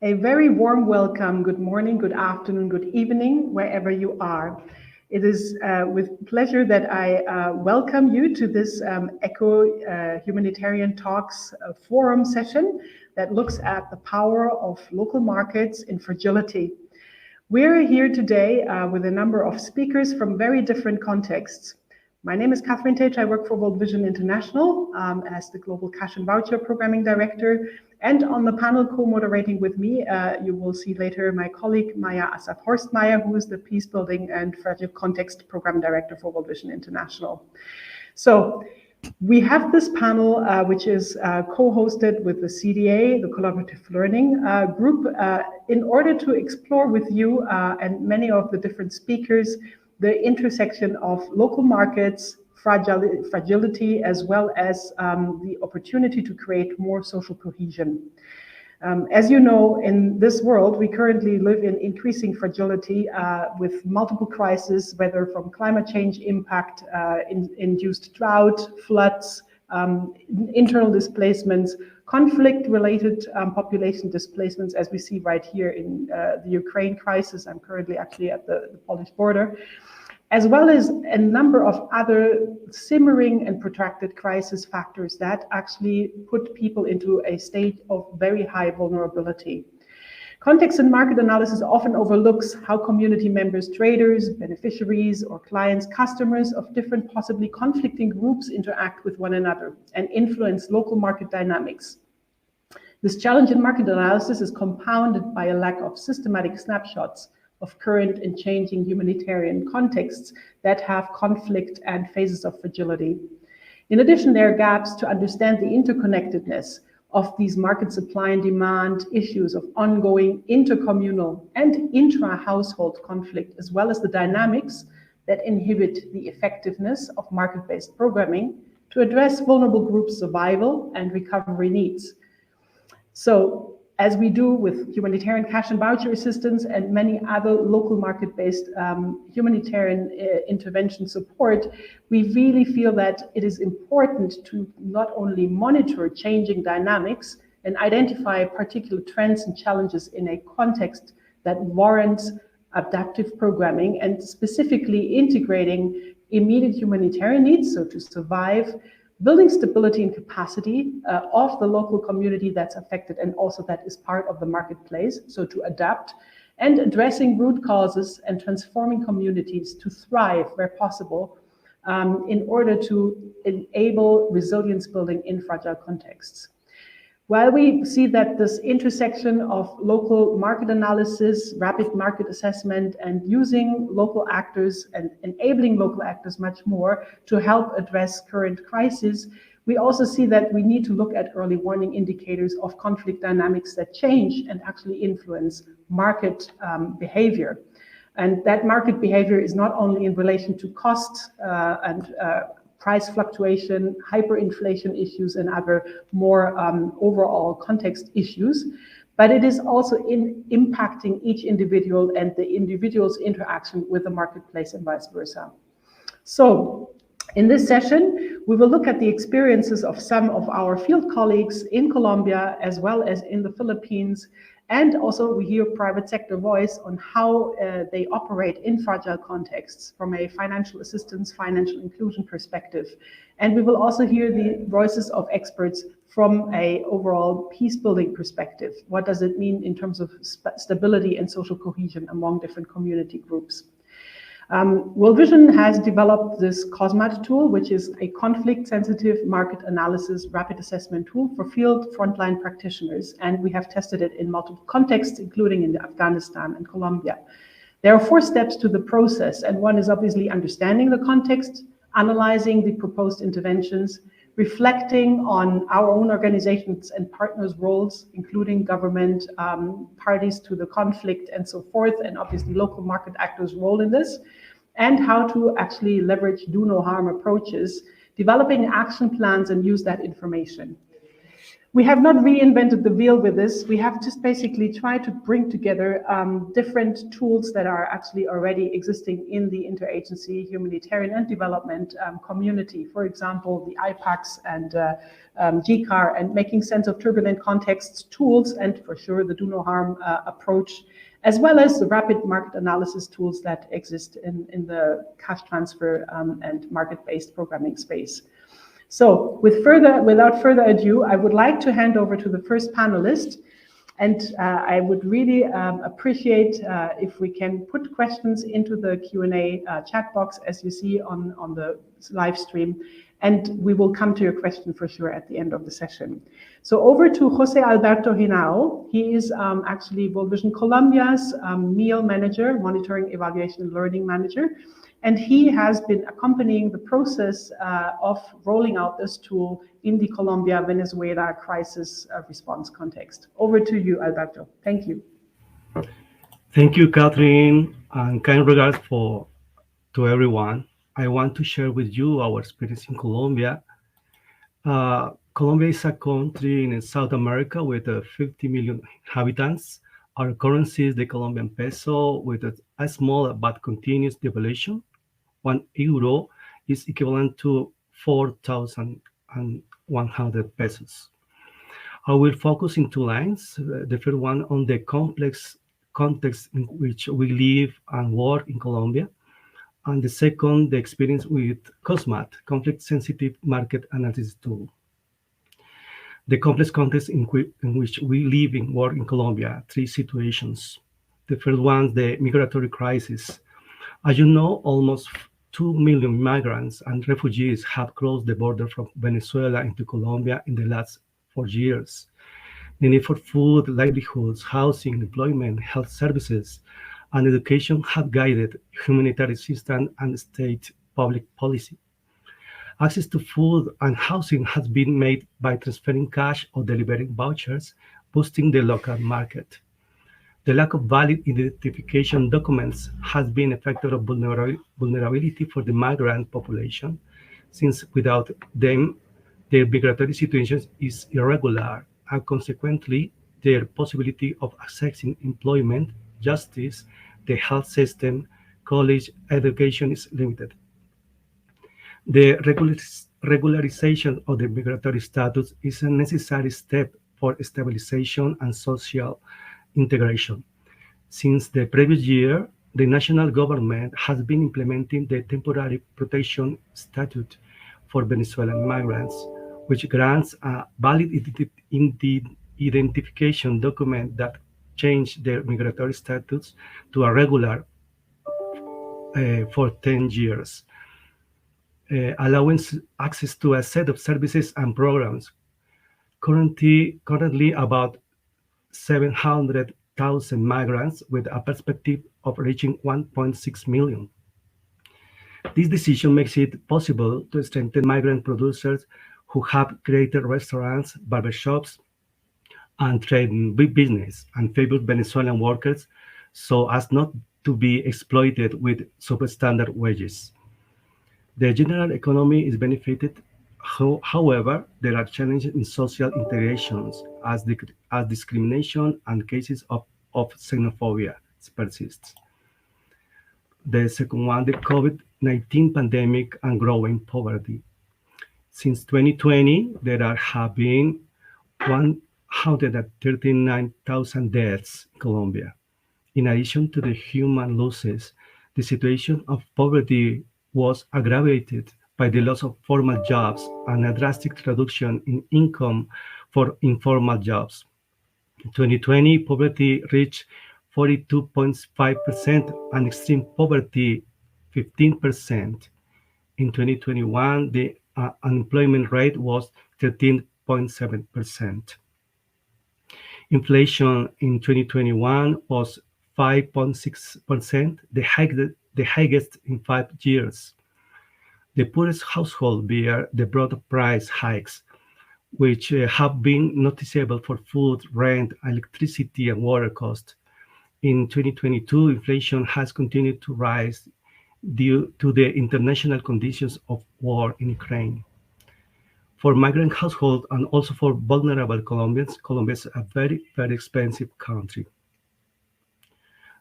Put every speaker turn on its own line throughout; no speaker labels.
A very warm welcome, good morning, good afternoon, good evening, wherever you are. It is with pleasure that I welcome you to this ECHO Humanitarian Talks forum session that looks at the power of local markets in fragility. We're here today with a number of speakers from very different contexts. My name is Catherine Tage. I work for World Vision International as the Global Cash and Voucher Programming Director. And on the panel co-moderating with me, you will see later my colleague Maya Asaf-Horstmeier, who is the Peace Building and Fragile Context Program Director for World Vision International. So we have this panel, which is co-hosted with the CDA, the Collaborative Learning Group, in order to explore with you and many of the different speakers the intersection of local markets, fragility, as well as the opportunity to create more social cohesion. As you know, in this world, we currently live in increasing fragility with multiple crises, whether from climate change impact, induced drought, floods, internal displacements, conflict-related population displacements, as we see right here in the Ukraine crisis. I'm currently actually at the Polish border, as well as a number of other simmering and protracted crisis factors that actually put people into a state of very high vulnerability. Context and market analysis often overlooks how community members, traders, beneficiaries, or clients, customers of different possibly conflicting groups interact with one another and influence local market dynamics. This challenge in market analysis is compounded by a lack of systematic snapshots of current and changing humanitarian contexts that have conflict and phases of fragility. In addition, there are gaps to understand the interconnectedness of these market supply and demand issues of ongoing intercommunal and intra-household conflict, as well as the dynamics that inhibit the effectiveness of market-based programming to address vulnerable groups' survival and recovery needs. So, as we do with humanitarian cash and voucher assistance and many other local market-based humanitarian intervention support, we really feel that it is important to not only monitor changing dynamics and identify particular trends and challenges in a context that warrants adaptive programming and specifically integrating immediate humanitarian needs, so to survive, building stability and capacity of the local community that's affected and also that is part of the marketplace, so to adapt, and addressing root causes and transforming communities to thrive where possible in order to enable resilience building in fragile contexts. While we see that this intersection of local market analysis, rapid market assessment, and using local actors and enabling local actors much more to help address current crises, we also see that we need to look at early warning indicators of conflict dynamics that change and actually influence market behavior. And that market behavior is not only in relation to cost and price fluctuation, hyperinflation issues, and other more overall context issues, but it is also impacting each individual and the individual's interaction with the marketplace and vice versa. So, in this session, we will look at the experiences of some of our field colleagues in Colombia as well as in the Philippines, and also we hear private sector voice on how they operate in fragile contexts from a financial assistance, financial inclusion perspective. And we will also hear the voices of experts from an overall peace building perspective. What does it mean in terms of stability and social cohesion among different community groups? World Vision has developed this COSMAT tool, which is a conflict-sensitive market analysis rapid assessment tool for field frontline practitioners, and we have tested it in multiple contexts, including in Afghanistan and Colombia. There are 4 steps to the process, and one is obviously understanding the context, analyzing the proposed interventions, reflecting on our own organizations and partners' roles, including government, parties to the conflict and so forth, and obviously local market actors' role in this, and how to actually leverage do no harm approaches, developing action plans and use that information. We have not reinvented the wheel with this. We have just basically tried to bring together different tools that are actually already existing in the interagency humanitarian and development community. For example, the IPACs and GCAR, and making sense of turbulent contexts tools, and for sure the do no harm approach, as well as the rapid market analysis tools that exist in the cash transfer and market-based programming space. So without further ado, I would like to hand over to the first panelist, and I would really appreciate if we can put questions into the Q&A chat box, as you see on the live stream, and we will come to your question for sure at the end of the session. So over to Jose Alberto Hinao. He is actually World Vision Colombia's MEAL manager, Monitoring, Evaluation, and Learning Manager. And he has been accompanying the process of rolling out this tool in the Colombia-Venezuela crisis response context. Over to you, Alberto. Thank you.
Thank you, Catherine, and kind regards to everyone. I want to share with you our experience in Colombia. Colombia is a country in South America with 50 million inhabitants. Our currency is the Colombian peso with a small but continuous devaluation. €1 is equivalent to 4,100 pesos. I will focus in two lines. The first one on the complex context in which we live and work in Colombia, and the second, the experience with COSMAT, Conflict-Sensitive Market Analysis Tool. The complex context in which we live and work in Colombia, three situations. The first one, the migratory crisis. As you know, almost 2 million migrants and refugees have crossed the border from Venezuela into Colombia in the last 4 years. The need for food, livelihoods, housing, employment, health services, and education have guided humanitarian assistance and state public policy. Access to food and housing has been made by transferring cash or delivering vouchers, boosting the local market. The lack of valid identification documents has been a factor of vulnerability for the migrant population, since without them, their migratory situation is irregular, and consequently, their possibility of accessing employment, justice, the health system, college education is limited. The regularization of the migratory status is a necessary step for stabilization and social integration. Since the previous year, the national government has been implementing the Temporary Protection Statute for Venezuelan migrants, which grants a valid identification document that change their migratory status to a regular for 10 years, allowing access to a set of services and programs. Currently about 700,000 migrants with a perspective of reaching 1.6 million. This decision makes it possible to strengthen migrant producers who have created restaurants, barbershops, and trade business, and favor Venezuelan workers so as not to be exploited with substandard wages. The general economy is benefited. However, there are challenges in social integrations as discrimination and cases of xenophobia persists. The second one, the COVID-19 pandemic and growing poverty. Since 2020, there have been 139,000 deaths in Colombia. In addition to the human losses, the situation of poverty was aggravated by the loss of formal jobs and a drastic reduction in income for informal jobs. In 2020, poverty reached 42.5% and extreme poverty 15%. In 2021, the unemployment rate was 13.7%. Inflation in 2021 was 5.6%, the highest in 5 years. The poorest household bear the brunt of price hikes, which have been noticeable for food, rent, electricity, and water costs. In 2022, inflation has continued to rise due to the international conditions of war in Ukraine. For migrant households and also for vulnerable Colombians, Colombia is a very, very expensive country.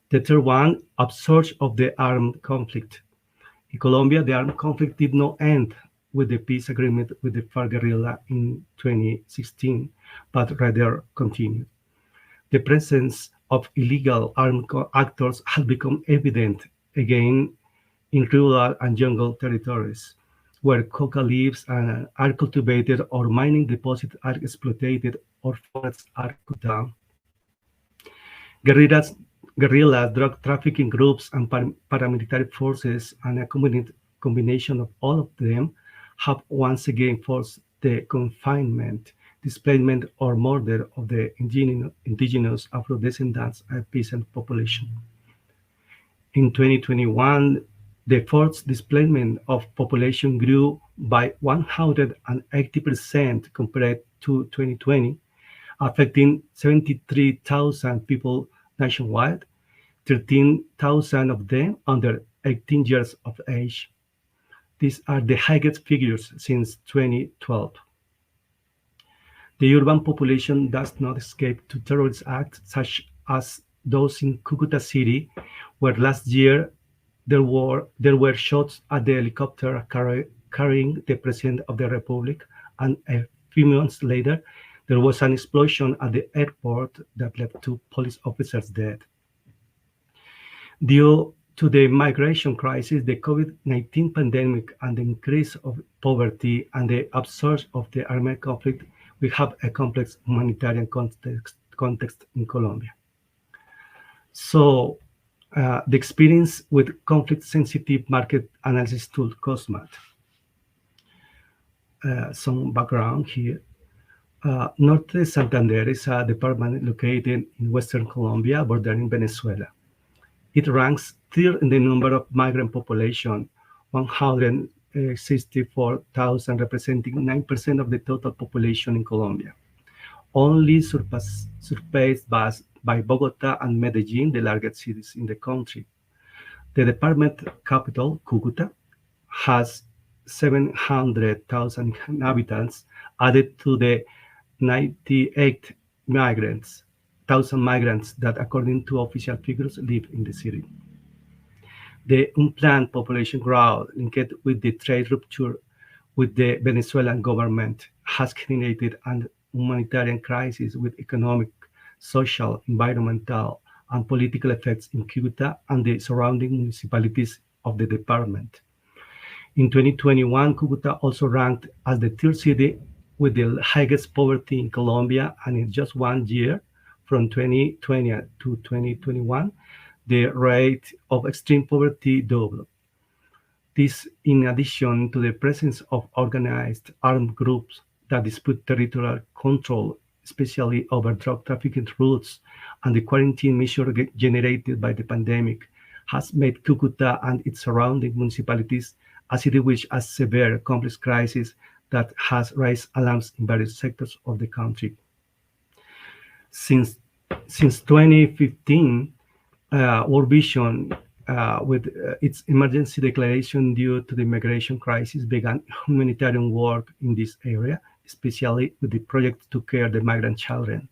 The third one, upsurge of the armed conflict. In Colombia, the armed conflict did not end with the peace agreement with the FARC guerrilla in 2016, but rather continued. The presence of illegal armed actors has become evident again in rural and jungle territories, where coca leaves are cultivated or mining deposits are exploited or forests are cut down. Guerrillas, guerrillas, drug trafficking groups, and paramilitary forces, and a combination of all of them, have once again forced the confinement, displacement, or murder of the indigenous Afro-descendants and peasant population. In 2021, the forced displacement of population grew by 180% compared to 2020, affecting 73,000 people nationwide, 13,000 of them under 18 years of age. These are the highest figures since 2012. The urban population does not escape to terrorist acts such as those in Cucuta City, where last year there were shots at the helicopter carrying the President of the Republic, and a few months later, there was an explosion at the airport that left two police officers dead. Due to the migration crisis, the COVID-19 pandemic, and the increase of poverty and the upsurge of the armed conflict, we have a complex humanitarian context in Colombia. So, the experience with conflict-sensitive market analysis tool, COSMAT. Some background here. Norte Santander is a department located in western Colombia, bordering Venezuela. It ranks third in the number of migrant population, 164,000, representing 9% of the total population in Colombia. Only surpassed by Bogota and Medellin, the largest cities in the country. The department capital, Cúcuta, has 700,000 inhabitants, added to the 98,000 migrants that, according to official figures, live in the city. The unplanned population growth, linked with the trade rupture with the Venezuelan government, has created an humanitarian crisis with economic, social, environmental, and political effects in Cúcuta and the surrounding municipalities of the department. In 2021, Cúcuta also ranked as the third city with the highest poverty in Colombia, and in just 1 year, from 2020 to 2021, the rate of extreme poverty doubled. This in addition to the presence of organized armed groups that dispute territorial control, especially over drug trafficking routes, and the quarantine measure generated by the pandemic, has made Cúcuta and its surrounding municipalities a city which has severe complex crisis that has raised alarms in various sectors of the country. Since 2015, World Vision, with its emergency declaration due to the migration crisis, began humanitarian work in this area, especially with the project to care the migrant children.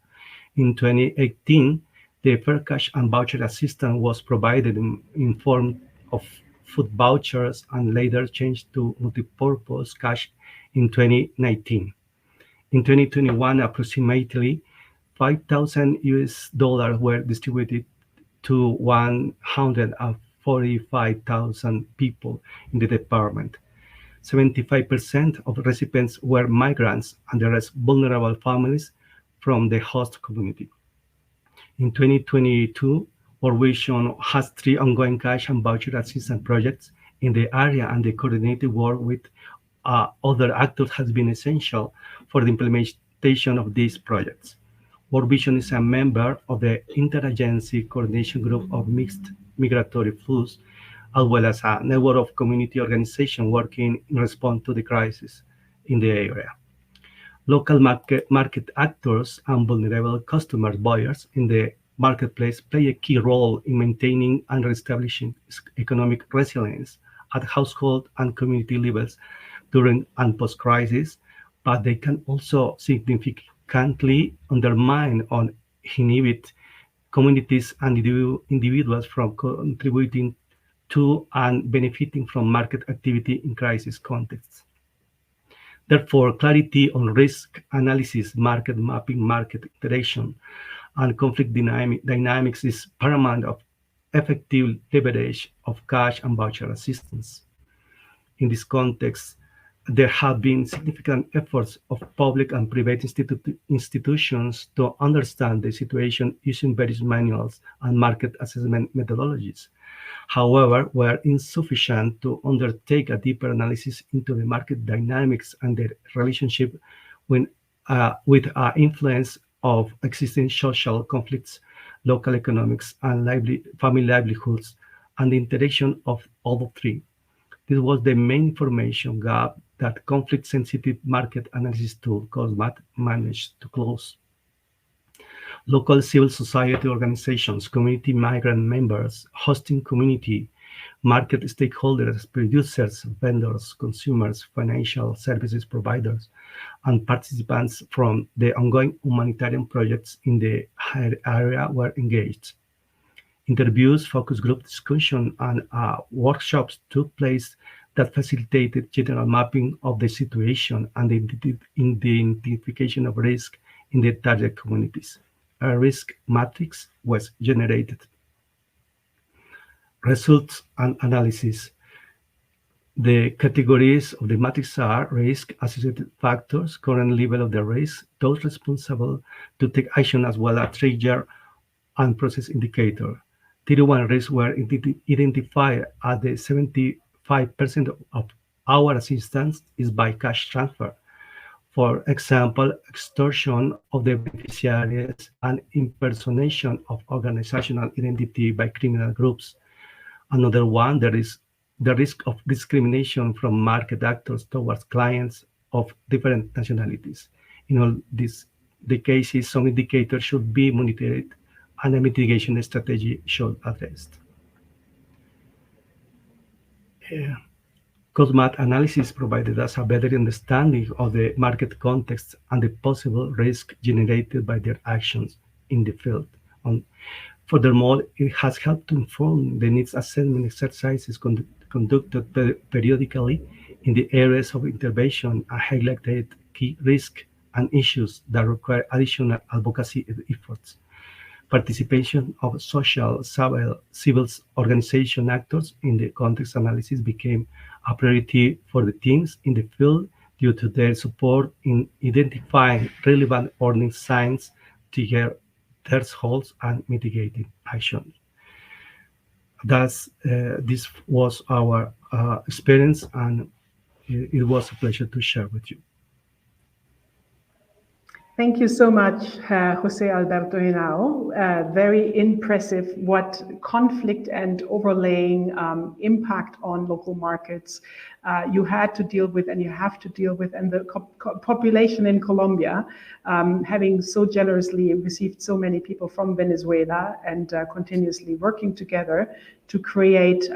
In 2018, the fair cash and voucher assistance was provided in form of food vouchers and later changed to multipurpose cash in 2019. In 2021, approximately 5,000 US dollars were distributed to 145,000 people in the department. 75% of recipients were migrants and the rest vulnerable families from the host community. In 2022, World Vision has 3 ongoing cash and voucher assistance projects in the area, and the coordinated work with other actors has been essential for the implementation of these projects. World Vision is a member of the Interagency Coordination Group of Mixed Migratory Flows, as well as a network of community organizations working in response to the crisis in the area. Local market actors and vulnerable customer buyers in the marketplace play a key role in maintaining and reestablishing economic resilience at household and community levels during and post-crisis, but they can also significantly undermine or inhibit communities and individuals from contributing to and benefiting from market activity in crisis contexts. Therefore, clarity on risk analysis, market mapping, market interaction, and conflict dynamics is paramount of effective leverage of cash and voucher assistance. In this context, there have been significant efforts of public and private institutions to understand the situation using various manuals and market assessment methodologies. However, were insufficient to undertake a deeper analysis into the market dynamics and their relationship with, influence of existing social conflicts, local economics, and family livelihoods, and the interaction of all three. This was the main information gap that conflict-sensitive market analysis tool COSMAT managed to close. Local civil society organizations, community migrant members, hosting community, market stakeholders, producers, vendors, consumers, financial services providers, and participants from the ongoing humanitarian projects in the area were engaged. Interviews, focus group discussion, and workshops took place that facilitated general mapping of the situation and the identification of risk in the target communities. A risk matrix was generated. Results and analysis. The categories of the matrix are risk, associated factors, current level of the risk, those responsible to take action, as well as trigger and process indicator. Tier 1 risks were identified at the 75% of our assistance is by cash transfer. For example, extortion of the beneficiaries and impersonation of organizational identity by criminal groups. Another one, there is the risk of discrimination from market actors towards clients of different nationalities. In all the cases, some indicators should be monitored and a mitigation strategy should be addressed. COSMAT analysis provided us a better understanding of the market context and the possible risk generated by their actions in the field. Furthermore, it has helped to inform the needs assessment exercises conducted periodically in the areas of intervention and highlighted key risks and issues that require additional advocacy efforts. Participation of social civil organization actors in the context analysis became a priority for the teams in the field due to their support in identifying relevant warning signs, trigger thresholds, and mitigating actions. Thus, this was our experience, and it was a pleasure to share with you.
Thank you so much, Jose Alberto Henao. Very impressive what conflict and overlaying impact on local markets you had to deal with and you have to deal with, and the population in Colombia, having so generously received so many people from Venezuela and continuously working together to create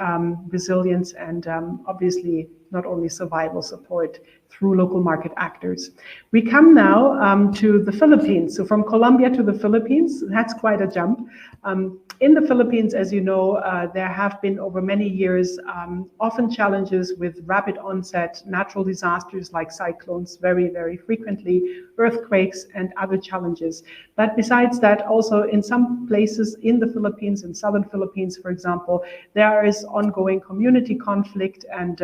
resilience and obviously not only survival support through local market actors. We come now to the Philippines. So from Colombia to the Philippines, that's quite a jump. In the Philippines, as you know, there have been over many years often challenges with rapid onset natural disasters like cyclones, very, very frequently, earthquakes and other challenges. But besides that, also in some places in the Philippines, in southern Philippines, for example, there is ongoing community conflict and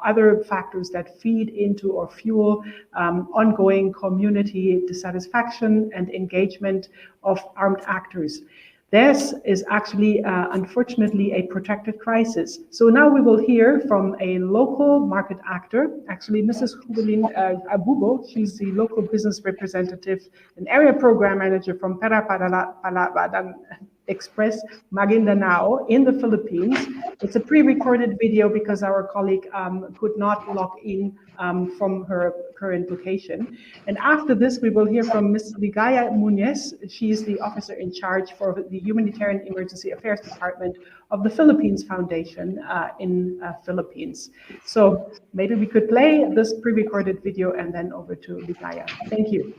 other factors that feed into or fuel ongoing community dissatisfaction and engagement of armed actors. This is actually, unfortunately, a protracted crisis. So now we will hear from a local market actor, actually Mrs. Jubilin Abubo. She's the local business representative and area program manager from Express Maguindanao in the Philippines. It's a pre-recorded video because our colleague could not log in from her current location. And after this, we will hear from Ms. Ligaya Munez. She is the officer in charge for the Humanitarian Emergency Affairs Department of the Philippines Foundation in Philippines. So maybe we could play this pre-recorded video and then over to Ligaya. Thank you.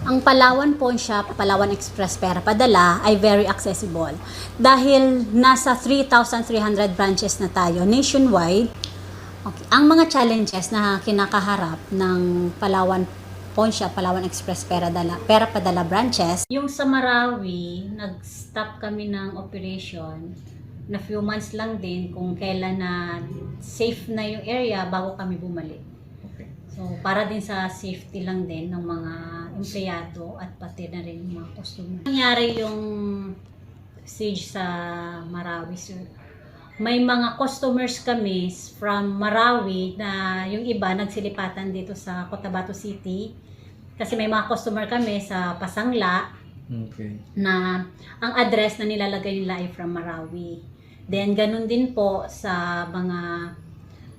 Ang Palawan Pawn Shop, Palawan Express Pera Padala ay very accessible dahil nasa 3,300 branches na tayo nationwide. Okay. Ang mga challenges na kinakaharap ng Palawan Pawn Shop, Palawan Express Pera Padala branches, yung sa Marawi, nag-stop kami ng operation na few months lang din kung kailan na safe na yung area bago kami bumalik. So, para din sa safety lang din ng mga empleyado at pati na rin yung mga customer. Nangyari yung siege sa Marawi, sir. May mga customers kami from Marawi na yung iba nagsilipatan dito sa Cotabato City. Kasi may mga customer kami sa Pasangla na ang address na nilalagay nila ay from Marawi. Then, ganun din po sa mga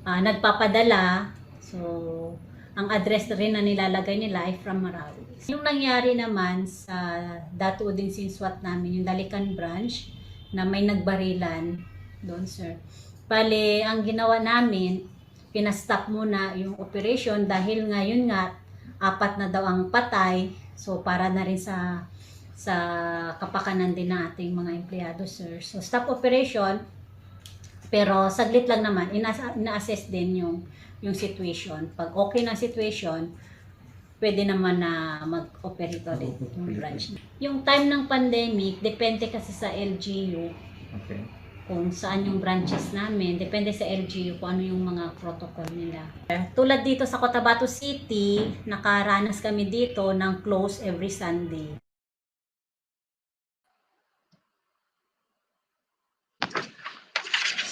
nagpapadala. So, ang address rin na nilalagay nila ay from Marawi. Yung nangyari naman sa Dato din sinswat namin, yung Dalican branch, na may nagbarilan doon, sir. Bale, ang ginawa namin, pinastop muna yung operation dahil ngayon nga, 4 na daw ang patay. So, para na rin sa kapakanan din ng ating mga empleyado, sir. So, stop operation, pero saglit lang naman, ina-assess din yung situation. Pag okay na situation, pwede naman na mag-operate ulit yung branch. Yung time ng pandemic, depende kasi sa LGU. Okay. Kung saan yung branches namin, depende sa LGU kung ano yung mga protocol nila. Tulad dito sa Cotabato City, nakaranas kami dito ng close every Sunday.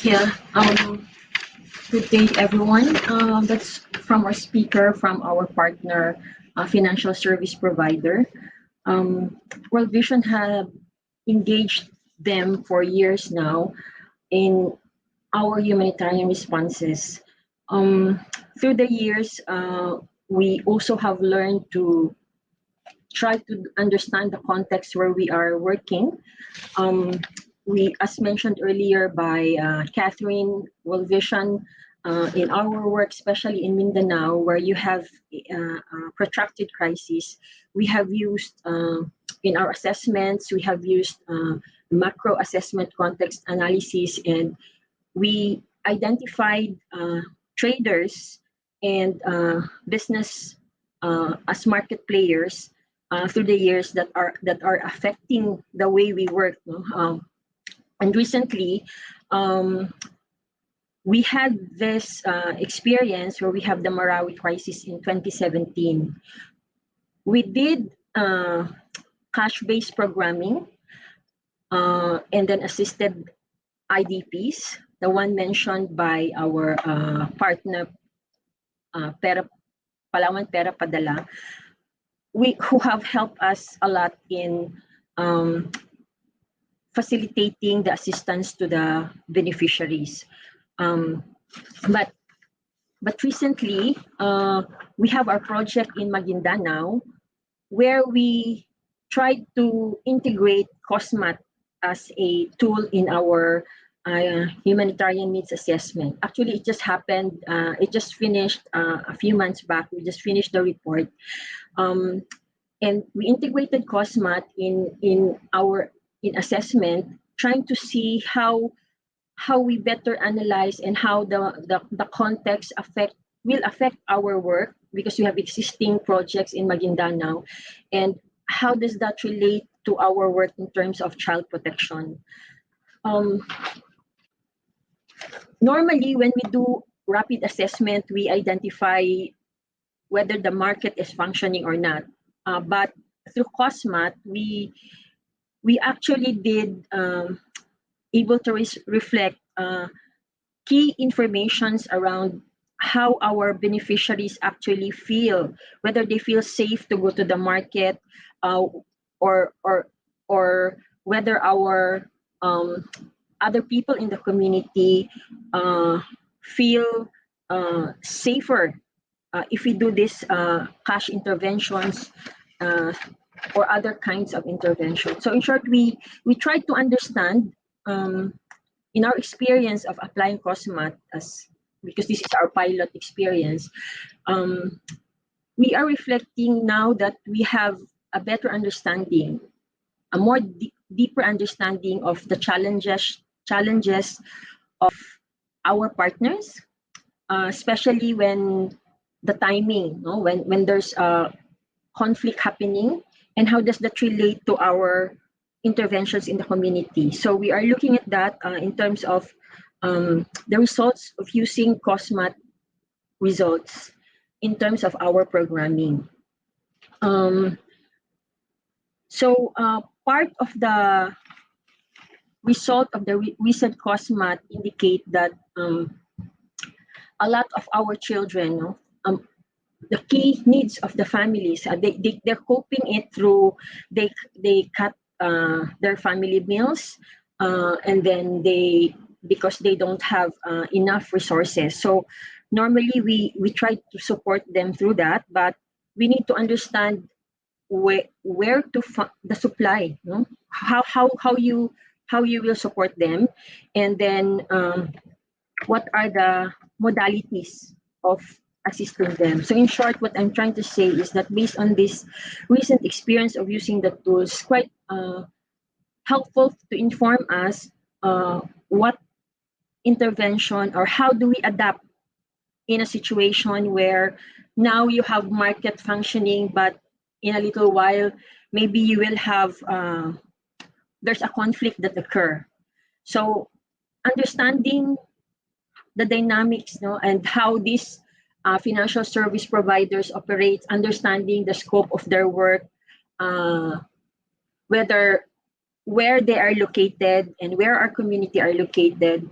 Yeah, good day everyone. That's from our speaker, from our partner, financial service provider. World Vision have engaged them for years now in our humanitarian responses. Through the years, we also have learned to try to understand the context where we are working. We, as mentioned earlier by Catherine, World Vision, in our work, especially in Mindanao, where you have protracted crisis, we have used, in our assessments, we have used macro assessment context analysis, and we identified traders and business as market players through the years that are affecting the way we work. No? And recently, we had this experience where we have the Marawi crisis in 2017. We did cash-based programming and then assisted IDPs, the one mentioned by our partner, Palawan Pera Padala, who have helped us a lot in facilitating the assistance to the beneficiaries. But recently, we have our project in Maguindanao where we tried to integrate COSMAT as a tool in our humanitarian needs assessment. Actually, it just happened, it just finished a few months back. We just finished the report. And we integrated COSMAT in assessment, trying to see how we better analyze and how the context will affect our work, because we have existing projects in Maguindanao, and how does that relate to our work in terms of child protection. Normally, when we do rapid assessment, we identify whether the market is functioning or not. But through COSMAT, we actually did able to reflect key informations around how our beneficiaries actually feel, whether they feel safe to go to the market, or whether our other people in the community feel safer if we do this cash interventions or other kinds of intervention. So in short, we try to understand in our experience of applying COSMAT, as because this is our pilot experience, we are reflecting now that we have a better understanding, a more deeper understanding of the challenges of our partners, especially when the timing, no? when there's a conflict happening, and how does that relate to our interventions in the community. So we are looking at that in terms of the results of using COSMAT results in terms of our programming. So part of the result of the recent COSMAT indicate that a lot of our children, the key needs of the families, they're coping it through they cut their family meals, and then because they don't have enough resources. So normally we try to support them through that, but we need to understand where to find the supply, no? How you will support them, and then what are the modalities of assisting them. So in short, what I'm trying to say is that based on this recent experience of using the tools, quite helpful to inform us what intervention or how do we adapt in a situation where now you have market functioning, but in a little while, maybe you will have, there's a conflict that occur. So understanding the dynamics, no, and how these financial service providers operate, understanding the scope of their work, where they are located and where our community are located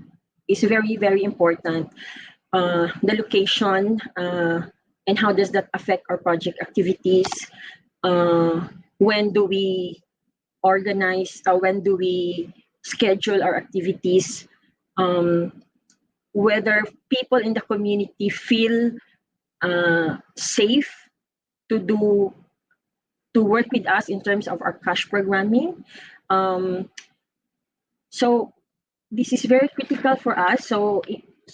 is very, very important. The location and how does that affect our project activities? When do we organize? When do we schedule our activities? Whether people in the community feel safe to work with us in terms of our cash programming. So this is very critical for us. So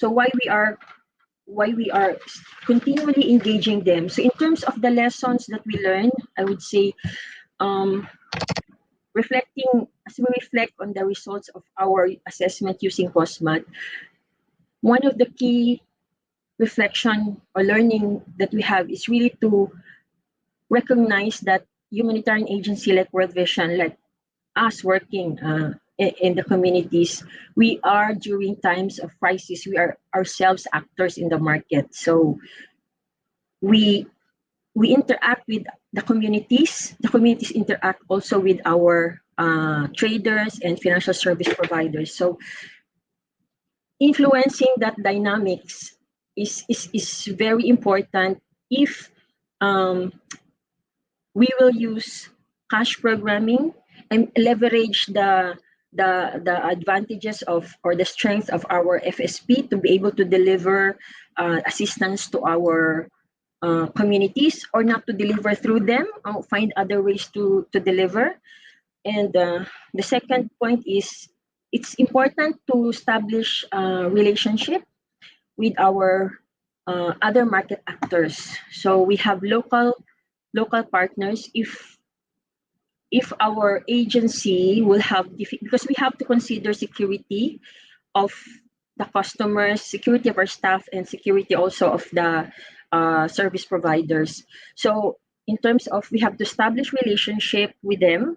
why we are continually engaging them. So in terms of the lessons that we learn, I would say as we reflect on the results of our assessment using COSMAT, one of the key reflection or learning that we have is really to recognize that humanitarian agency like World Vision, like us working in the communities, we are during times of crisis, we are ourselves actors in the market. So we interact with the communities interact also with our traders and financial service providers. So influencing that dynamics is very important if we will use cash programming and leverage the advantages of or the strength of our FSP to be able to deliver assistance to our communities, or not to deliver through them, or find other ways to deliver. And the second point is it's important to establish a relationship with our other market actors. So we have local partners. If our agency will have, because we have to consider security of the customers, security of our staff, and security also of the service providers. So in terms of, we have to establish relationship with them,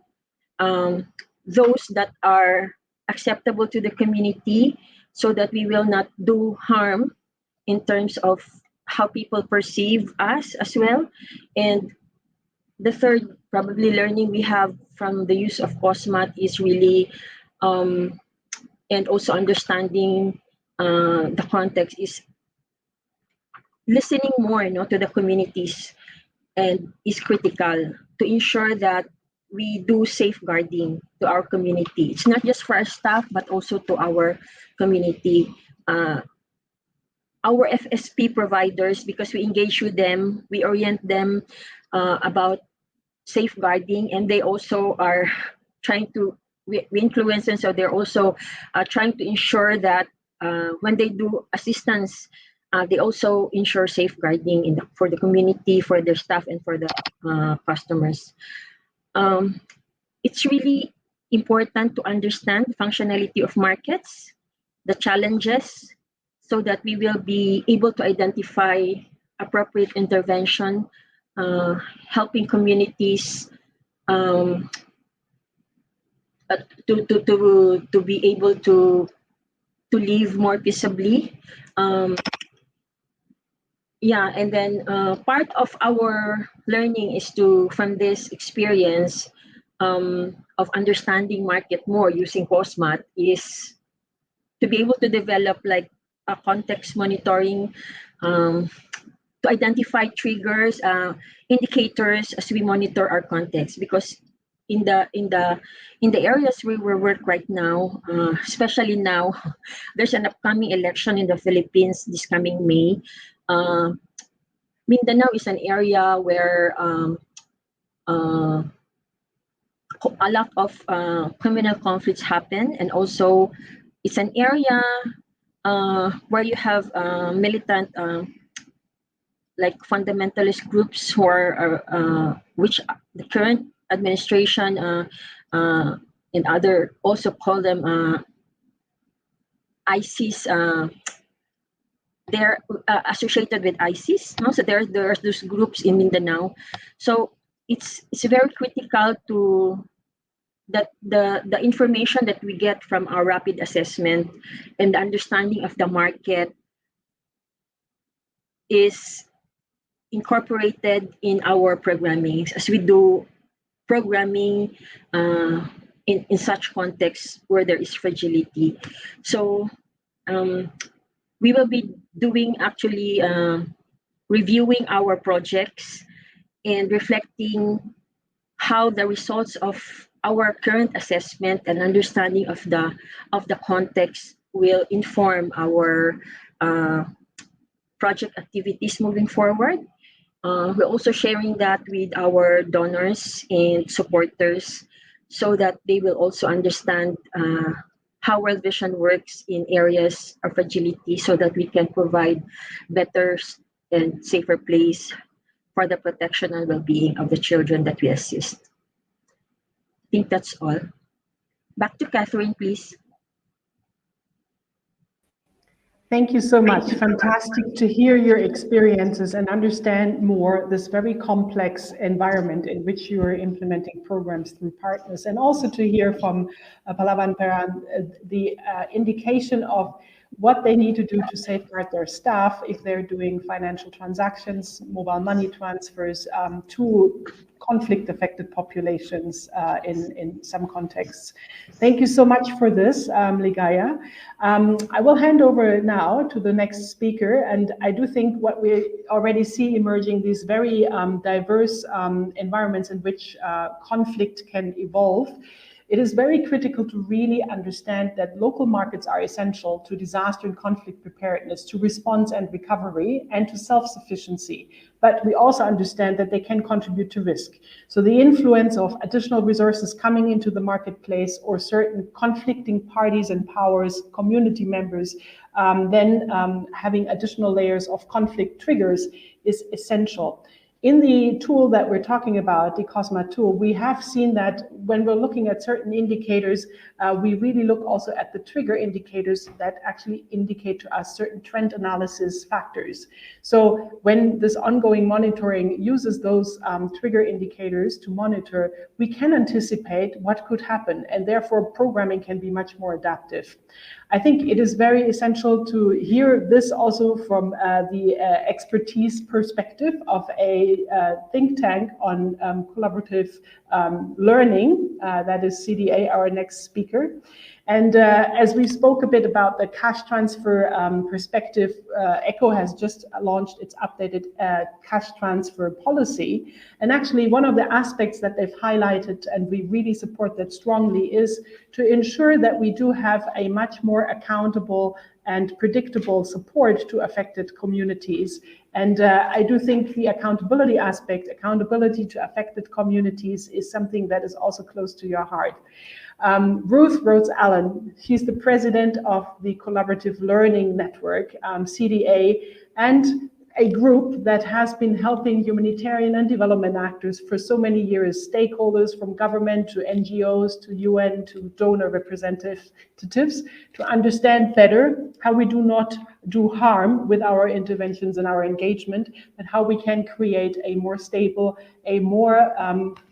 those that are acceptable to the community, so that we will not do harm in terms of how people perceive us as well. And the third probably learning we have from the use of COSMAT is really, and also understanding the context, is listening more to the communities, and is critical to ensure that we do safeguarding to our community. It's not just for our staff, but also to our community. Our FSP providers, because we engage with them, we orient them about safeguarding, and they also are trying to, we influence them, so they're also trying to ensure that when they do assistance, they also ensure safeguarding for the community, for their staff, and for the customers. It's really important to understand the functionality of markets, the challenges, so that we will be able to identify appropriate intervention, helping communities to be able to live more peaceably. Yeah, and then part of our learning is from this experience of understanding market more using COSMAT, is to be able to develop like a context monitoring, to identify triggers, indicators as we monitor our context. Because in the areas where we work right now, especially now, there's an upcoming election in the Philippines this coming May. Mindanao is an area where a lot of criminal conflicts happen, and also it's an area where you have militant, like fundamentalist groups who are which the current administration and other also call them ISIS. They're associated with ISIS, no? So there's those groups in Mindanao. So it's very critical to that the information that we get from our rapid assessment and the understanding of the market is incorporated in our programming, as we do programming in such contexts where there is fragility. So we will be doing actually reviewing our projects and reflecting how the results of our current assessment and understanding of the context will inform our project activities moving forward. We're also sharing that with our donors and supporters, so that they will also understand how World Vision works in areas of fragility, so that we can provide better and safer place for the protection and well-being of the children that we assist. I think that's all. Back to Catherine, please.
Thank you so much. Fantastic to hear your experiences and understand more this very complex environment in which you are implementing programs through partners, and also to hear from Palawan Peran the indication of what they need to do to safeguard their staff if they're doing financial transactions, mobile money transfers to conflict-affected populations in some contexts. Thank you so much for this, Ligaya. I will hand over now to the next speaker, and I do think what we already see emerging, these very diverse environments in which conflict can evolve. It is very critical to really understand that local markets are essential to disaster and conflict preparedness, to response and recovery, and to self-sufficiency. But we also understand that they can contribute to risk. So the influence of additional resources coming into the marketplace, or certain conflicting parties and powers, community members, then having additional layers of conflict triggers is essential. In the tool that we're talking about, the COSMAT tool, we have seen that when we're looking at certain indicators, we really look also at the trigger indicators that actually indicate to us certain trend analysis factors. So when this ongoing monitoring uses those trigger indicators to monitor, we can anticipate what could happen, and therefore programming can be much more adaptive. I think it is very essential to hear this also from the expertise perspective of a think tank on collaborative learning, that is CDA, our next speaker. And as we spoke a bit about the cash transfer perspective, ECHO has just launched its updated cash transfer policy. And actually, one of the aspects that they've highlighted, and we really support that strongly, is to ensure that we do have a much more accountable and predictable support to affected communities. And I do think the accountability aspect, accountability to affected communities, is something that is also close to your heart. Ruth Rhodes-Allen, she's the president of the Collaborative Learning Network, CDA, and a group that has been helping humanitarian and development actors for so many years, stakeholders from government to NGOs to UN to donor representatives, to understand better how we do not do harm with our interventions and our engagement, and how we can create a more stable, a more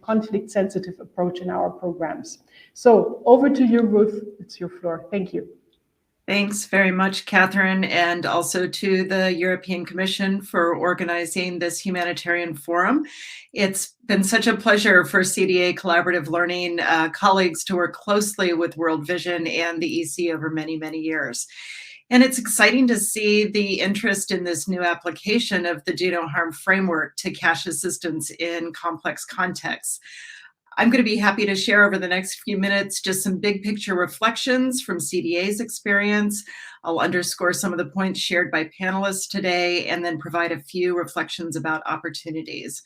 conflict-sensitive approach in our programs. So over to you, Ruth. It's your floor. Thank you.
Thanks very much, Catherine, and also to the European Commission for organizing this humanitarian forum. It's been such a pleasure for CDA Collaborative Learning colleagues to work closely with World Vision and the EC over many, many years. And it's exciting to see the interest in this new application of the Do No Harm framework to cash assistance in complex contexts. I'm going to be happy to share over the next few minutes just some big picture reflections from CDA's experience. I'll underscore some of the points shared by panelists today, and then provide a few reflections about opportunities.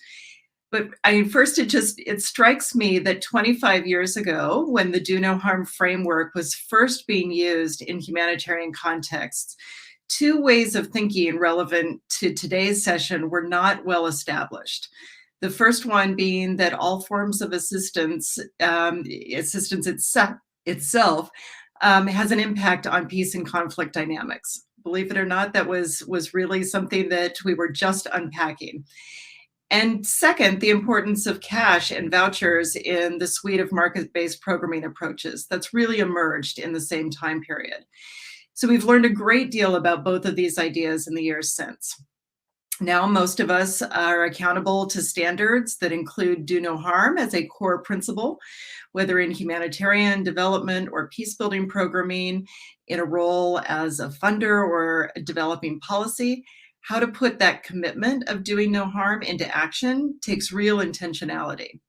But first, it strikes me that 25 years ago, when the Do No Harm framework was first being used in humanitarian contexts, two ways of thinking relevant to today's session were not well established. The first one being that all forms of assistance itself has an impact on peace and conflict dynamics. Believe it or not, that was really something that we were just unpacking. And second, the importance of cash and vouchers in the suite of market-based programming approaches that's really emerged in the same time period. So we've learned a great deal about both of these ideas in the years since. Now, most of us are accountable to standards that include do no harm as a core principle, whether in humanitarian development or peace-building programming, in a role as a funder or developing policy. How to put that commitment of doing no harm into action takes real intentionality.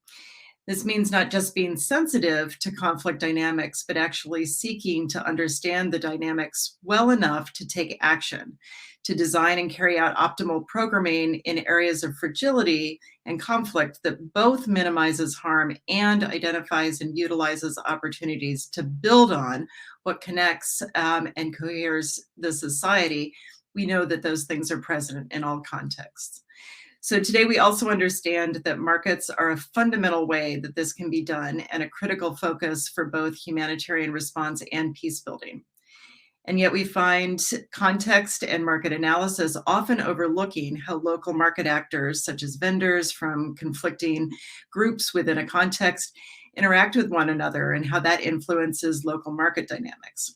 This means not just being sensitive to conflict dynamics, but actually seeking to understand the dynamics well enough to take action, to design and carry out optimal programming in areas of fragility and conflict that both minimizes harm and identifies and utilizes opportunities to build on what connects and coheres the society. We know that those things are present in all contexts. So today we also understand that markets are a fundamental way that this can be done and a critical focus for both humanitarian response and peace building. And yet we find context and market analysis often overlooking how local market actors, such as vendors from conflicting groups within a context, interact with one another and how that influences local market dynamics.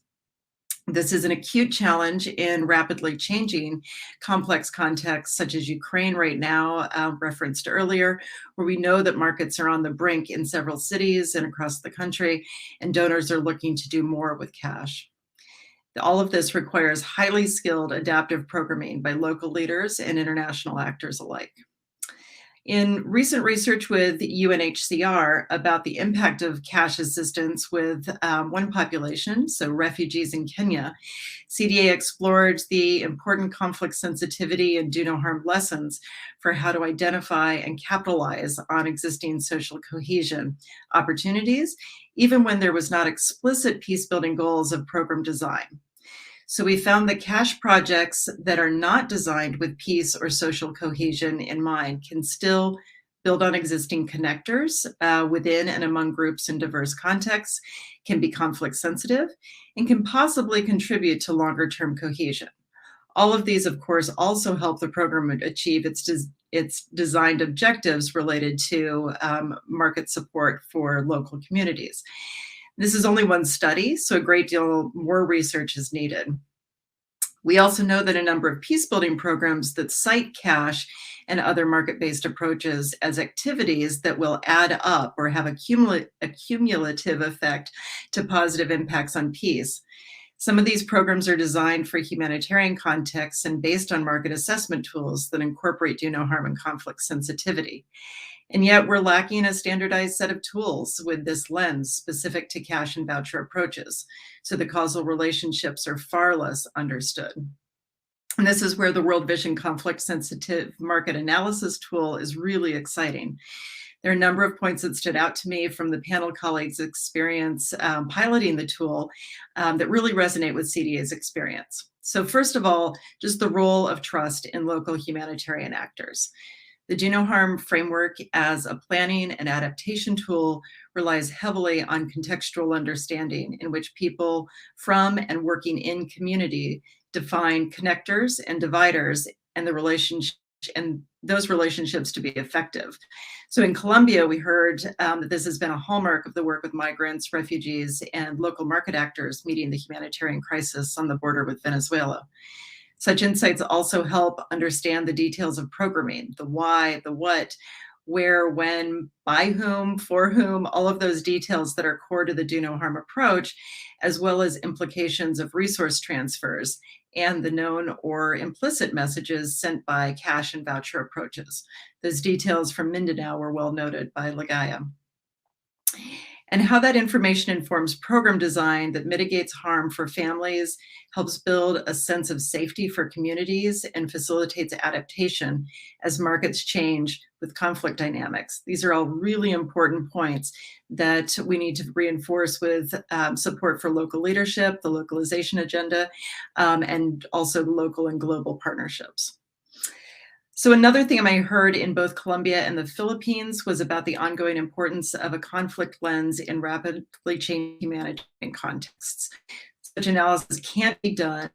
This is an acute challenge in rapidly changing complex contexts such as Ukraine right now, referenced earlier, where we know that markets are on the brink in several cities and across the country, and donors are looking to do more with cash. All of this requires highly skilled adaptive programming by local leaders and international actors alike. In recent research with UNHCR about the impact of cash assistance with one population, so refugees in Kenya, CDA explored the important conflict sensitivity and do no harm lessons for how to identify and capitalize on existing social cohesion opportunities, even when there was not explicit peace-building goals of program design. So we found that cash projects that are not designed with peace or social cohesion in mind can still build on existing connectors within and among groups in diverse contexts, can be conflict sensitive, and can possibly contribute to longer term cohesion. All of these, of course, also help the program achieve its designed objectives related to market support for local communities. This is only one study, so a great deal more research is needed. We also know that a number of peacebuilding programs that cite cash and other market-based approaches as activities that will add up or have a cumulative effect to positive impacts on peace. Some of these programs are designed for humanitarian contexts and based on market assessment tools that incorporate do no harm and conflict sensitivity. And yet we're lacking a standardized set of tools with this lens specific to cash and voucher approaches. So the causal relationships are far less understood. And this is where the World Vision conflict sensitive market analysis tool is really exciting. There are a number of points that stood out to me from the panel colleagues' experience piloting the tool that really resonate with CDA's experience. So first of all, just the role of trust in local humanitarian actors. The Do No Harm framework as a planning and adaptation tool relies heavily on contextual understanding in which people from and working in community define connectors and dividers and the relationship and those relationships to be effective. So in Colombia, we heard that this has been a hallmark of the work with migrants, refugees, and local market actors meeting the humanitarian crisis on the border with Venezuela. Such insights also help understand the details of programming, the why, the what, where, when, by whom, for whom, all of those details that are core to the Do No Harm approach, as well as implications of resource transfers and the known or implicit messages sent by cash and voucher approaches. Those details from Mindanao were well noted by Ligaya. And how that information informs program design that mitigates harm for families, helps build a sense of safety for communities, and facilitates adaptation as markets change with conflict dynamics. These are all really important points that we need to reinforce with support for local leadership, the localization agenda, and also local and global partnerships. So another theme I heard in both Colombia and the Philippines was about the ongoing importance of a conflict lens in rapidly changing humanitarian contexts. Such analysis can't be done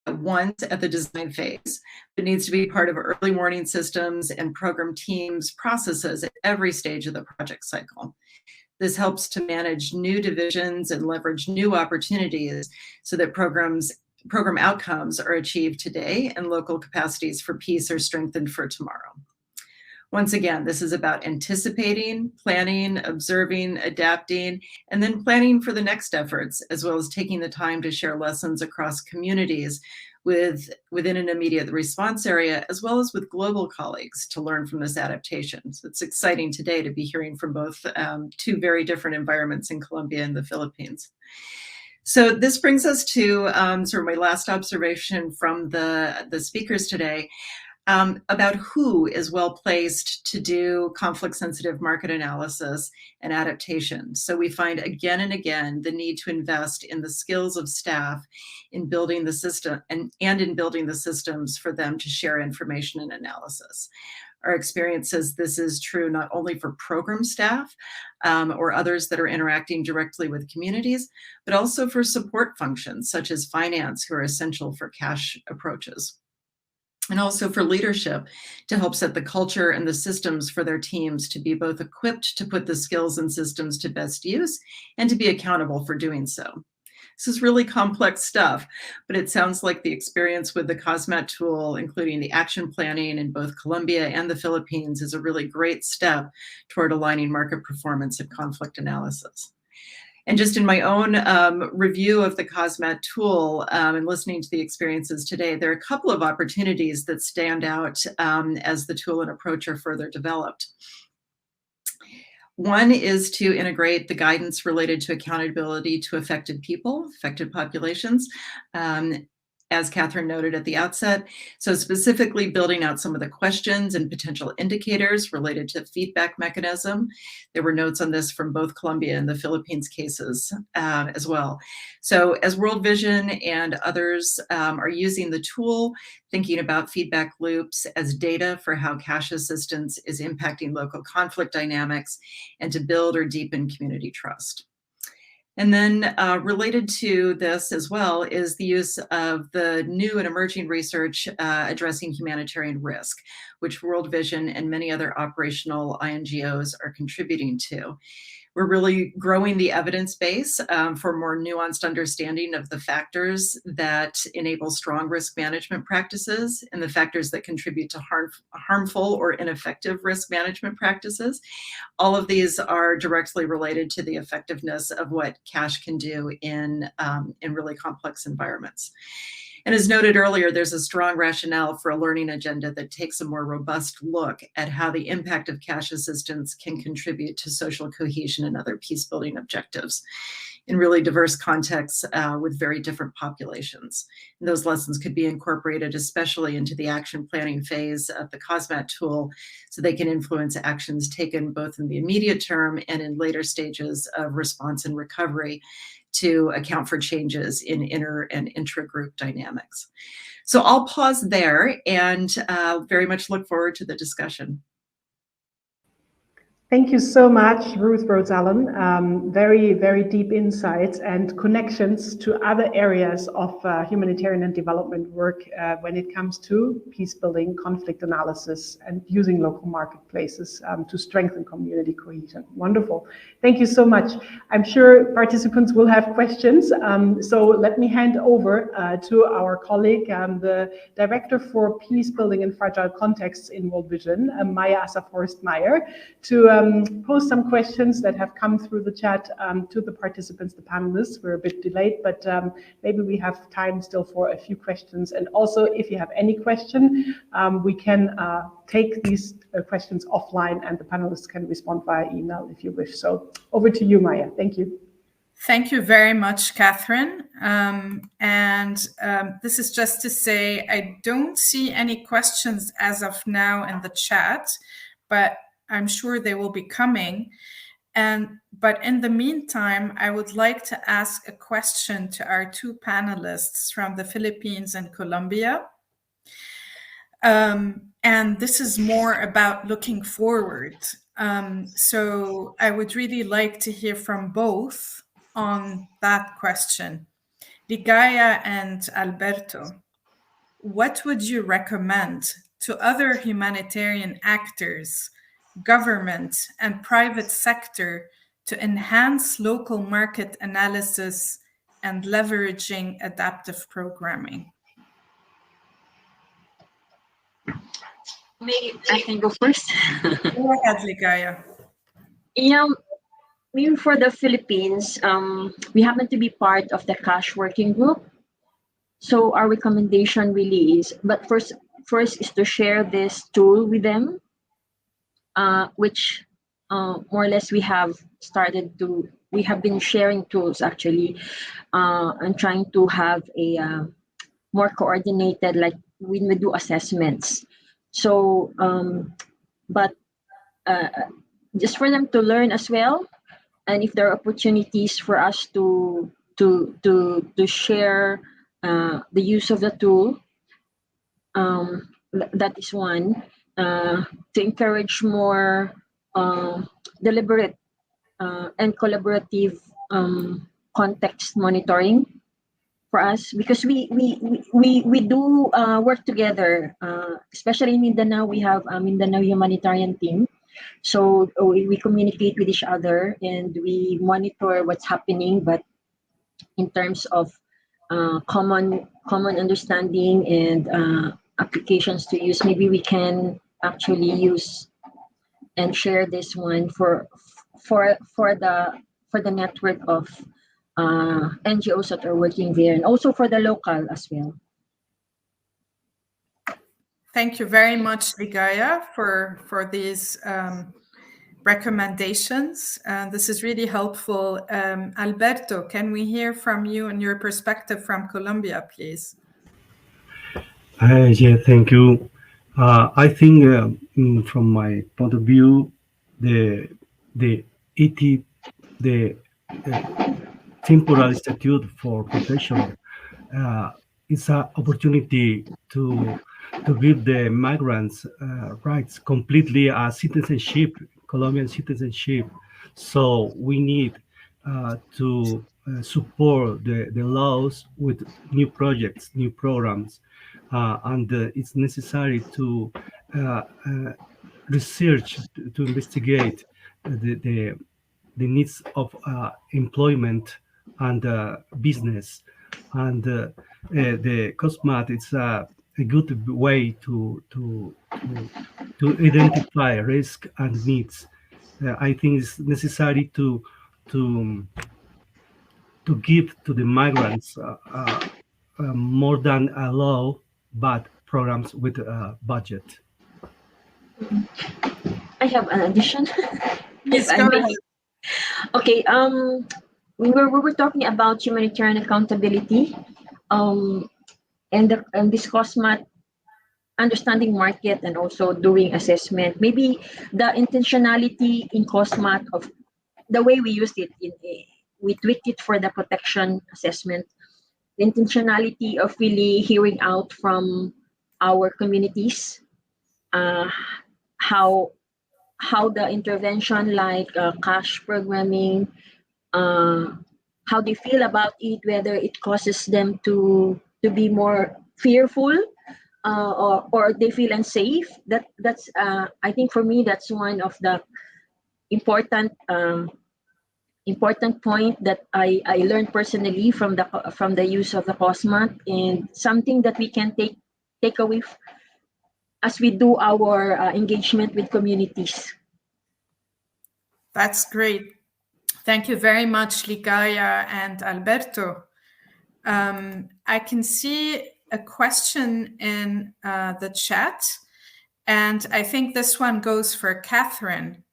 once at the design phase. It needs to be part of early warning systems and program teams' processes at every stage of the project cycle. This helps to manage new divisions and leverage new opportunities so that program outcomes are achieved today and local capacities for peace are strengthened for tomorrow. Once again, this is about anticipating, planning, observing, adapting, and then planning for the next efforts, as well as taking the time to share lessons across communities within an immediate response area, as well as with global colleagues to learn from this adaptation. So it's exciting today to be hearing from both two very different environments in Colombia and the Philippines. So this brings us to sort of my last observation from the speakers today about who is well placed to do conflict sensitive market analysis and adaptation. So we find again and again the need to invest in the skills of staff in building the system and in building the systems for them to share information and analysis. Our experience says this is true not only for program staff or others that are interacting directly with communities, but also for support functions such as finance, who are essential for cash approaches, and also for leadership to help set the culture and the systems for their teams to be both equipped to put the skills and systems to best use and to be accountable for doing so. This is really complex stuff, but it sounds like the experience with the COSMAT tool, including the action planning in both Colombia and the Philippines, is a really great step toward aligning market performance and conflict analysis. And just in my own review of the COSMAT tool and listening to the experiences today, there are a couple of opportunities that stand out as the tool and approach are further developed. One is to integrate the guidance related to accountability to affected people, affected populations, as Catherine noted at the outset. So specifically building out some of the questions and potential indicators related to feedback mechanism. There were notes on this from both Colombia and the Philippines cases as well. So as World Vision and others are using the tool, thinking about feedback loops as data for how cash assistance is impacting local conflict dynamics and to build or deepen community trust. And then related to this as well is the use of the new and emerging research addressing humanitarian risk, which World Vision and many other operational INGOs are contributing to. We're really growing the evidence base for more nuanced understanding of the factors that enable strong risk management practices and the factors that contribute to harmful or ineffective risk management practices. All of these are directly related to the effectiveness of what cash can do in really complex environments. And as noted earlier, there's a strong rationale for a learning agenda that takes a more robust look at how the impact of cash assistance can contribute to social cohesion and other peace-building objectives in really diverse contexts with very different populations. And those lessons could be incorporated especially into the action planning phase of the COSMAT tool so they can influence actions taken both in the immediate term and in later stages of response and recovery to account for changes in inter and intra-group dynamics. So I'll pause there and very much look forward to the discussion.
Thank you so much, Ruth Rose-Allen. Very, very deep insights and connections to other areas of humanitarian and development work when it comes to peace building, conflict analysis, and using local marketplaces to strengthen community cohesion. Wonderful. Thank you so much. I'm sure participants will have questions. So let me hand over to our colleague, the Director for Peace Building in Fragile Contexts in World Vision, Maya Asaf-Horst-Meyer, to pose some questions that have come through the chat to the participants, the panelists. We're a bit delayed, but maybe we have time still for a few questions. And also, if you have any question, we can take these questions offline and the panelists can respond via email if you wish. So over to you, Maya. Thank you.
Thank you very much, Catherine. This is just to say, I don't see any questions as of now in the chat, but I'm sure they will be coming. But in the meantime, I would like to ask a question to our two panelists from the Philippines and Colombia. And this is more about looking forward. So I would really like to hear from both on that question. Ligaya and Alberto, what would you recommend to other humanitarian actors, government and private sector to enhance local market analysis and leveraging adaptive programming?
Maybe I can go first.
Go ahead, Ligaya.
Yeah, maybe for the Philippines, we happen to be part of the cash working group. So our recommendation really is, but first is to share this tool with them, which more or less we have been sharing tools actually, and trying to have a more coordinated, like when we do assessments. So, but just for them to learn as well, and if there are opportunities for us to share the use of the tool, that is one. To encourage more deliberate and collaborative context monitoring for us, because we do work together, especially in Mindanao. We have a Mindanao Humanitarian team, so we communicate with each other and we monitor what's happening. But in terms of common understanding and applications to use, maybe we can actually use and share this one for the network of NGOs that are working there, and also for the local as well.
Thank you very much, Ligaya, for these recommendations. This is really helpful. Alberto, can we hear from you and your perspective from Colombia, please?
Yeah, thank you. I think from my point of view, the temporal statute for protection is an opportunity to give the migrants rights completely citizenship, Colombian citizenship. So we need to support the laws with new projects, new programs, and it's necessary to research, to investigate the needs of employment and business. And the COSMAT is a good way to identify risk and needs. I think it's necessary to to give to the migrants more than a law, but programs with a budget.
I have an addition, if
Please
I
go
may.
ahead.
Okay, we were talking about humanitarian accountability, and this COSMAT understanding market and also doing assessment. Maybe the intentionality in COSMAT of the way we used it, we tweaked it for the protection assessment. The intentionality of really hearing out from our communities, uh, how how the intervention like cash programming, uh, how they feel about it, whether it causes them to be more fearful, or they feel unsafe. That's I think for me that's one of the important important point that I learned personally from the use of the COSMAT, and something that we can take away as we do our engagement with communities.
That's great. Thank you very much, Ligaya and Alberto. I can see a question in the chat, and I think this one goes for Catherine.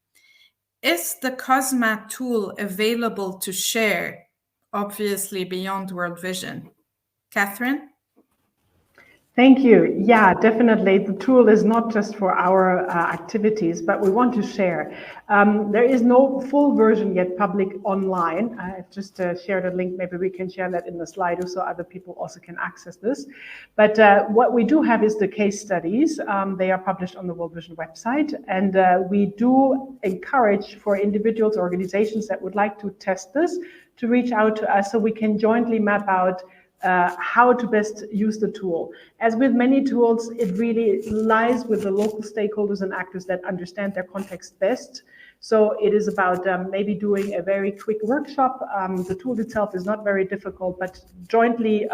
Is the COSMAT tool available to share, obviously beyond World Vision? Catherine?
Thank you. Yeah, definitely. The tool is not just for our activities, but we want to share. There is no full version yet public online. I've just shared a link. Maybe we can share that in the Slido so other people also can access this. But what we do have is the case studies. They are published on the World Vision website. And we do encourage for individuals, organizations that would like to test this to reach out to us so we can jointly map out how to best use the tool. As with many tools, it really lies with the local stakeholders and actors that understand their context best. So it is about maybe doing a very quick workshop. The tool itself is not very difficult, but jointly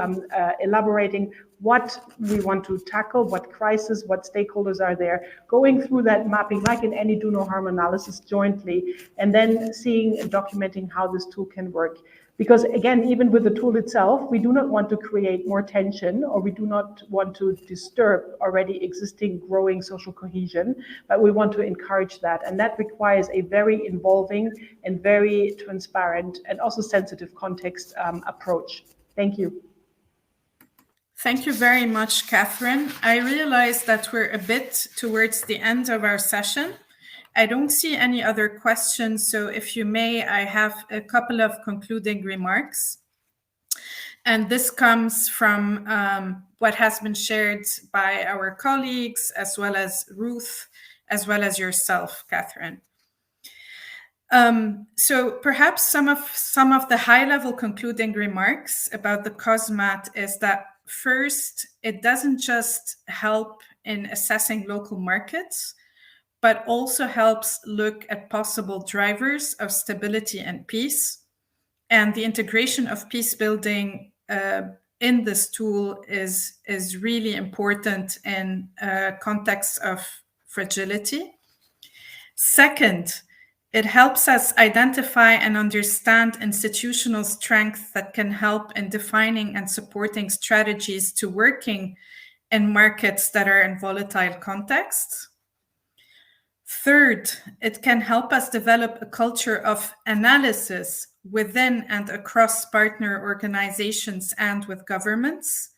elaborating what we want to tackle, what crisis, what stakeholders are there, going through that mapping like in any do no harm analysis jointly, and then seeing and documenting how this tool can work. Because again, even with the tool itself, we do not want to create more tension, or we do not want to disturb already existing growing social cohesion, but we want to encourage that. And that requires a very involving and very transparent and also sensitive context approach. Thank you.
Thank you very much, Catherine. I realize that we're a bit towards the end of our session. I don't see any other questions, so if you may, I have a couple of concluding remarks. And this comes from what has been shared by our colleagues, as well as Ruth, as well as yourself, Catherine. So perhaps some of the high-level concluding remarks about the COSMAT is that first, it doesn't just help in assessing local markets, but also helps look at possible drivers of stability and peace. And the integration of peace building in this tool is really important in context of fragility. Second, it helps us identify and understand institutional strength that can help in defining and supporting strategies to working in markets that are in volatile contexts. Third, it can help us develop a culture of analysis within and across partner organizations and with governments.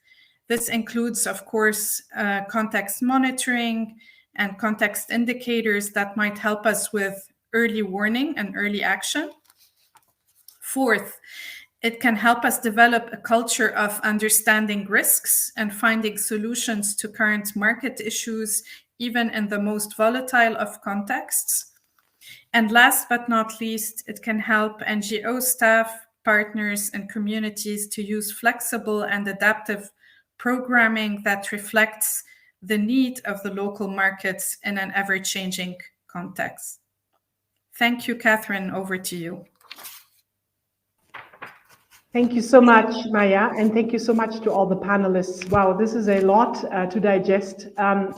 This includes, of course, context monitoring and context indicators that might help us with early warning and early action. Fourth, it can help us develop a culture of understanding risks and finding solutions to current market issues, even in the most volatile of contexts. And last but not least, it can help NGO staff, partners, and communities to use flexible and adaptive programming that reflects the need of the local markets in an ever-changing context. Thank you, Catherine. Over to you.
Thank you so much, Maya, and thank you so much to all the panelists. Wow, this is a lot to digest.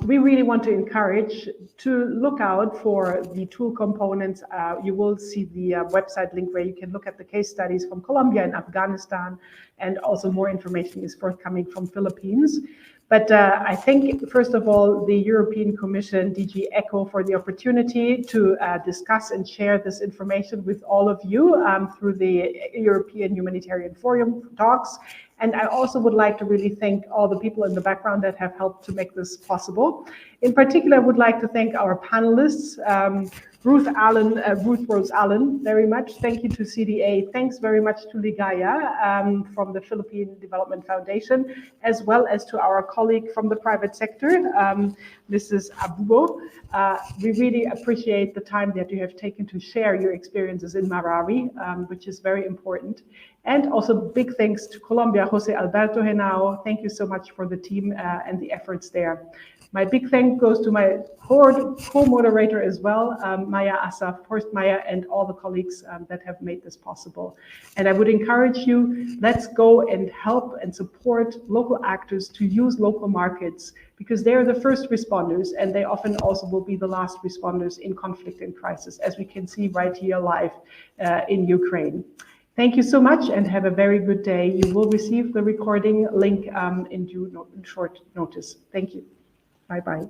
We really want to encourage to look out for the tool components. You will see the website link where you can look at the case studies from Colombia and Afghanistan, and also more information is forthcoming from Philippines. But I think, first of all, the European Commission, DG ECHO, for the opportunity to discuss and share this information with all of you through the European Humanitarian Forum talks. And I also would like to really thank all the people in the background that have helped to make this possible. In particular, I would like to thank our panelists, Ruth Rose Allen, very much. Thank you to CDA. Thanks very much to Ligaya from the Philippine Development Foundation, as well as to our colleague from the private sector, Mrs. Abubo. We really appreciate the time that you have taken to share your experiences in Marawi, which is very important. And also big thanks to Colombia, Jose Alberto Henao. Thank you so much for the team and the efforts there. My big thank goes to my co-moderator as well, Maya Asaf, first Maya, and all the colleagues that have made this possible. And I would encourage you, let's go and help and support local actors to use local markets, because they are the first responders, and they often also will be the last responders in conflict and crisis, as we can see right here live in Ukraine. Thank you so much and have a very good day. You will receive the recording link in short notice. Thank you. Bye-bye.